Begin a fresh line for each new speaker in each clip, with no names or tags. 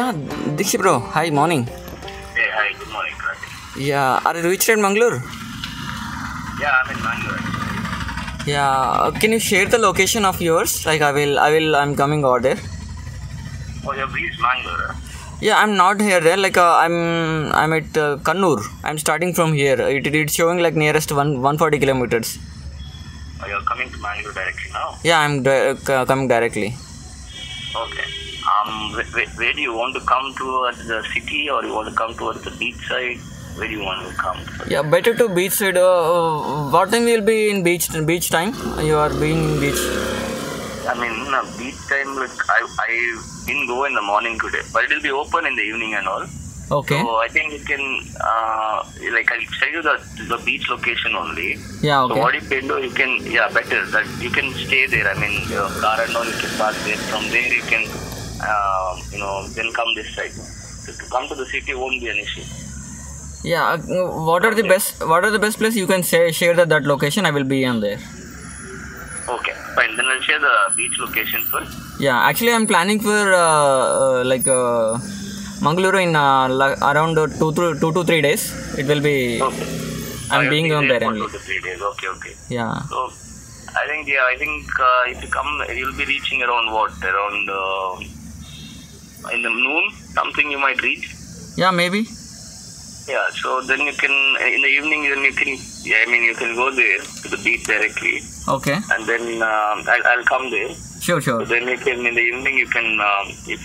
Yeah, Dikshi bro. Hi, morning.
Hey, hi, good morning, Karthik.
Yeah, are you reached at Mangalore?
Yeah, I'm in Mangalore.
Yeah, can you share the location of yours? Like I'm coming over there.
Oh, you've reached Mangalore, huh?
Yeah, I'm not here there. Like I'm at Kannur. I'm starting from here. It's showing like nearest 140 kilometers.
Oh, you're coming to Mangalore directly now?
Yeah, I'm coming directly.
Okay. Where do you want to come towards the city, or you want to come towards the beach side? Where do you want to come?
Yeah, better to beach side. What time will be in beach time? You are being in beach.
I mean, beach time, like, I didn't go in the morning today, but it will be open in the evening and all.
Okay.
So I think you can, I'll tell you the beach location only.
Yeah, okay.
So what you can do, better that you can stay there. I mean, your car and all, you can park there. From there, you can, then come this side. So to come to the city won't be an issue.
Yeah, what are the best place you can share that location? I will be on there.
Okay, fine. Then I'll share the beach location first.
Yeah, actually I'm planning for Mangalore in around 2 to 3 days. It will be.
Okay.
I'm being on there
only.
only.
2 to 3 days. Okay.
Yeah.
So I think if you come, you'll be reaching around what? Around in the noon, something you might reach.
Yeah, maybe.
Yeah, so then you can, in the evening, you can go there to the beach directly.
Okay.
And then I'll come there.
Sure.
So then you can, in the evening, you can, if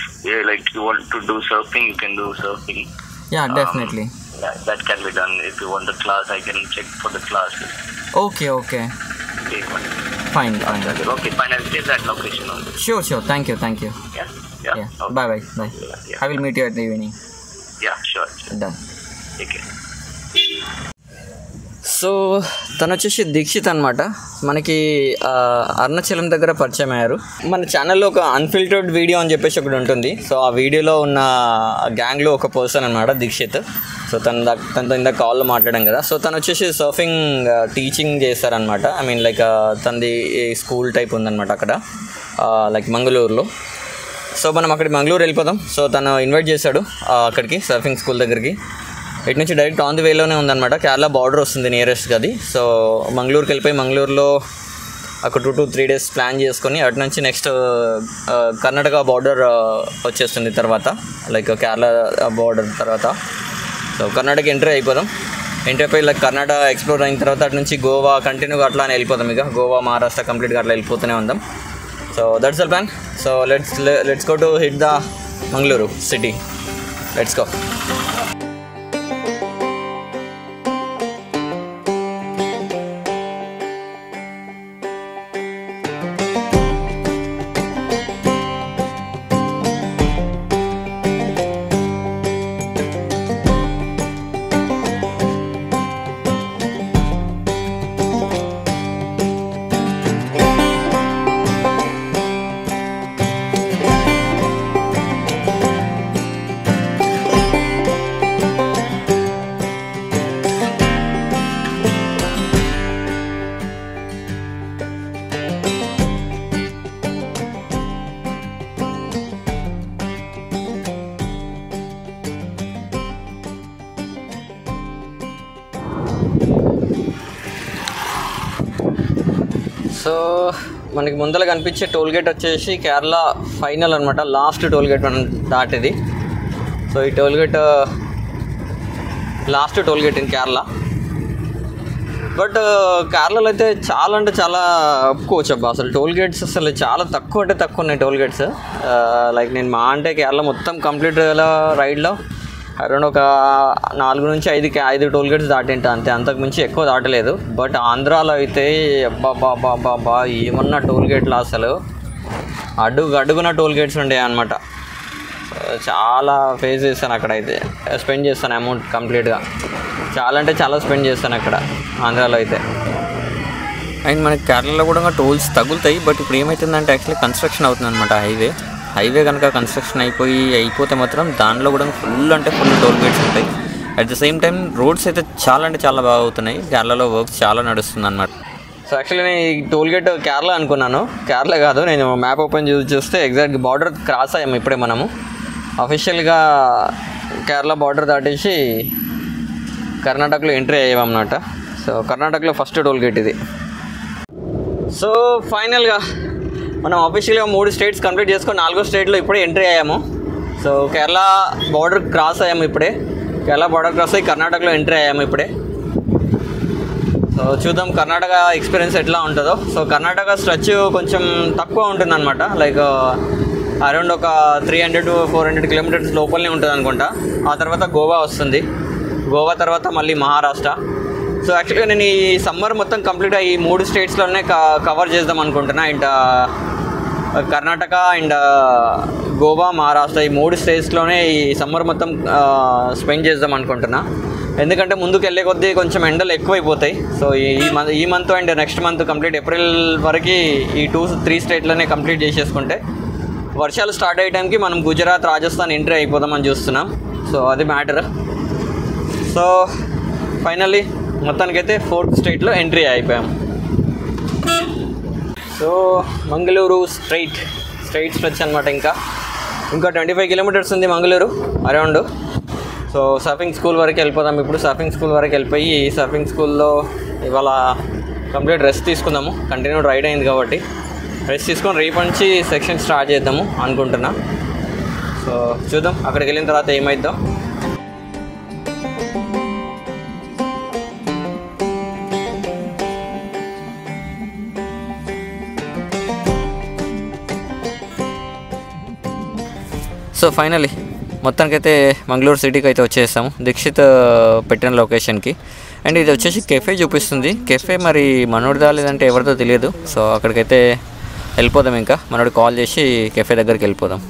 you want to do surfing, you can do surfing.
Yeah, definitely.
Yeah, that can be done. If you want the class, I can check for the classes.
Okay.
Okay,
Fine.
Okay, fine. I'll take that location on.
Sure. Thank you.
Yeah.
Okay. Bye.
Yeah.
I will meet you at the evening.
Yeah, sure.
Done.
Okay.
So తను వచ్చేసి దీక్షిత్ అనమాట. మనకి అరుణాచలం దగ్గర పరిచయం అయ్యారు. మన ఛానల్లో ఒక అన్ఫిల్టర్డ్ వీడియో అని చెప్పేసి ఒకటి ఉంటుంది. సో ఆ వీడియోలో ఉన్న గ్యాంగ్లో ఒక పర్సన్ అనమాట దీక్షిత్. సో తనతో ఇందాక కాల్లో మాట్లాడాం కదా. సో తను వచ్చేసి సర్ఫింగ్ టీచింగ్ చేస్తారనమాట. ఐ మీన్ లైక్ తనది స్కూల్ టైప్ ఉందన్నమాట అక్కడ లైక్ మంగళూరులో. సో మనం అక్కడికి మంగళూరు వెళ్ళిపోదాం. సో తను ఇన్వైట్ చేశాడు అక్కడికి సర్ఫింగ్ స్కూల్ దగ్గరికి. ఇటు నుంచి డైరెక్ట్ ఆన్ ది వేలోనే ఉందన్నమాట. కేరళ బార్డర్ వస్తుంది నియరెస్ట్ అది. సో మంగళూరుకి వెళ్ళిపోయి మంగళూరులో అక్కడ 2 to 3 days ప్లాన్ చేసుకొని అటు నుంచి నెక్స్ట్ కర్ణాటక బార్డర్ వచ్చేస్తుంది తర్వాత, లైక్ కేరళ బార్డర్ తర్వాత. సో కర్ణాటక ఎంట్రీ అయిపోదాం. ఎంట్రీ అయిపోయి లైక్ కర్ణాటక ఎక్స్ప్లోర్ అయిన తర్వాత అటు నుంచి గోవా కంటిన్యూగా అట్లానే వెళ్ళిపోతాం. ఇక గోవా మహారాష్ట్ర కంప్లీట్గా అట్లా వెళ్ళిపోతూనే ఉందాం. So that's the plan. So let's go to hit the Mangaluru city. Let's go. So మనకి ముందర కనిపించే టోల్ గేట్ వచ్చేసి కేరళ ఫైనల్ అనమాట, లాస్ట్ టోల్ గేట్ మనం దాటేది. సో ఈ toll gate last toll gate in Kerala. But కేరళలో అయితే చాలా అంటే చాలా ఒప్పుకోవచ్చు అబ్బా. అసలు టోల్ గేట్స్ అసలు చాలా తక్కువ ఉన్నాయి టోల్ గేట్స్. లైక్ నేను మా అంటే కేరళ మొత్తం కంప్లీట్ రైడ్లో అరౌండ్ ఒక 4 నుంచి 5 టోల్ గేట్స్ దాటింటా అంతే, అంతకు మించి ఎక్కువ దాటలేదు. బట్ ఆంధ్రాలో అయితే అబ్బా ఏమన్నా టోల్ గేట్లు అసలు అడుగున టోల్ గేట్స్ ఉండే అనమాట. చాలా ఫేస్ చేస్తాను అక్కడైతే, స్పెండ్ చేస్తాను అమౌంట్ కంప్లీట్గా. చాలా అంటే చాలా స్పెండ్ చేస్తాను అక్కడ ఆంధ్రాలో అయితే. అండ్ మనకి కేరళలో కూడా టోల్స్ తగులుతాయి. బట్ ఇప్పుడు ఏమవుతుందంటే యాక్చువల్లీ కన్స్ట్రక్షన్ అవుతుంది అనమాట హైవే కనుక కన్స్ట్రక్షన్ అయిపోతే మాత్రం దానిలో కూడా ఫుల్ టోల్ గేట్స్ ఉంటాయి. At the same time roads అయితే చాలా బాగా అవుతున్నాయి. కేరళలో వర్క్స్ చాలా నడుస్తుంది అనమాట. సో యాక్చువల్లీ నేను ఈ టోల్ గేట్ కేరళ అనుకున్నాను, కేరళ కాదు. నేను మ్యాప్ ఓపెన్ చూస్తే ఎగ్జాక్ట్ బార్డర్ క్రాస్ అయ్యాము ఇప్పుడే మనము. అఫీషియల్గా కేరళ బార్డర్ దాటేసి కర్ణాటకలో ఎంట్రీ అయ్యామన్నమాట. సో కర్ణాటకలో ఫస్ట్ టోల్ గేట్ ఇది. సో ఫైనల్గా మనం అఫీషియల్గా 3 స్టేట్స్ కంప్లీట్ చేసుకొని 4వ స్టేట్లో ఇప్పుడే ఎంట్రీ అయ్యాము. సో కేరళ బార్డర్ క్రాస్ అయ్యాము ఇప్పుడే. కేరళ బార్డర్ క్రాస్ అయ్యి కర్ణాటకలో ఎంట్రీ అయ్యాము ఇప్పుడే. సో చూద్దాం కర్ణాటక ఎక్స్పీరియన్స్ ఎట్లా ఉంటుందో. సో కర్ణాటక స్ట్రెచ్ కొంచెం తక్కువ ఉంటుందన్నమాట. లైక్ అరౌండ్ ఒక 300 to 400 కిలోమీటర్స్ లోపలనే ఉంటుంది అనుకుంటా. ఆ తర్వాత గోవా వస్తుంది. గోవా తర్వాత మళ్ళీ మహారాష్ట్ర. సో యాక్చువల్గా నేను ఈ సమ్మర్ మొత్తం కంప్లీట్గా ఈ 3 స్టేట్స్లోనే కవర్ చేద్దాం అనుకుంటున్నా. అండ్ కర్ణాటక అండ్ గోవా, మహారాష్ట్ర ఈ 3 స్టేట్స్లోనే ఈ సమ్మర్ మొత్తం స్పెండ్ చేద్దాం అనుకుంటున్నా. ఎందుకంటే ముందుకు వెళ్ళే కొద్దీ కొంచెం ఎండలు ఎక్కువైపోతాయి. సో ఈ month and next month complete April వరకు ఈ 2-3 స్టేట్లోనే కంప్లీట్ చేసేసుకుంటే వర్షాలు స్టార్ట్ అయ్యే టైంకి మనం గుజరాత్, రాజస్థాన్ ఎంట్రీ అయిపోదామని చూస్తున్నాం. సో అది మ్యాటర్. సో ఫైనల్లీ మొత్తానికైతే 4th స్టేట్లో ఎంట్రీ అయిపోయాం. సో మంగళూరు స్ట్రైట్ స్ట్రెచ్ అనమాట. ఇంకా 25 కిలోమీటర్స్ ఉంది Mangaluru around. So surfing school వరకు వెళ్ళిపోదాం. ఇప్పుడు సర్ఫింగ్ స్కూల్ వరకు వెళ్ళిపోయి సర్ఫింగ్ స్కూల్లో ఇవాళ కంప్లీట్ రెస్ట్ తీసుకుందాము. కంటిన్యూ రైడ్ అయింది కాబట్టి రెస్ట్ తీసుకొని రేపు నుంచి సెక్షన్ స్టార్ట్ చేద్దాము అనుకుంటున్నా. సో చూద్దాం అక్కడికి వెళ్ళిన తర్వాత ఏమైద్దాం. సో ఫైనలీ మొత్తానికైతే మంగళూరు సిటీకి అయితే వచ్చేసాము, దీక్షిత్ పెట్టిన లొకేషన్కి. అండ్ ఇది వచ్చేసి కెఫే చూపిస్తుంది. కెఫే మరి మనోడిదా లేదంటే ఎవరిదో తెలియదు. సో అక్కడికైతే వెళ్ళిపోదాం. ఇంకా మనోడు కాల్ చేసి కెఫే దగ్గరికి వెళ్ళిపోదాం.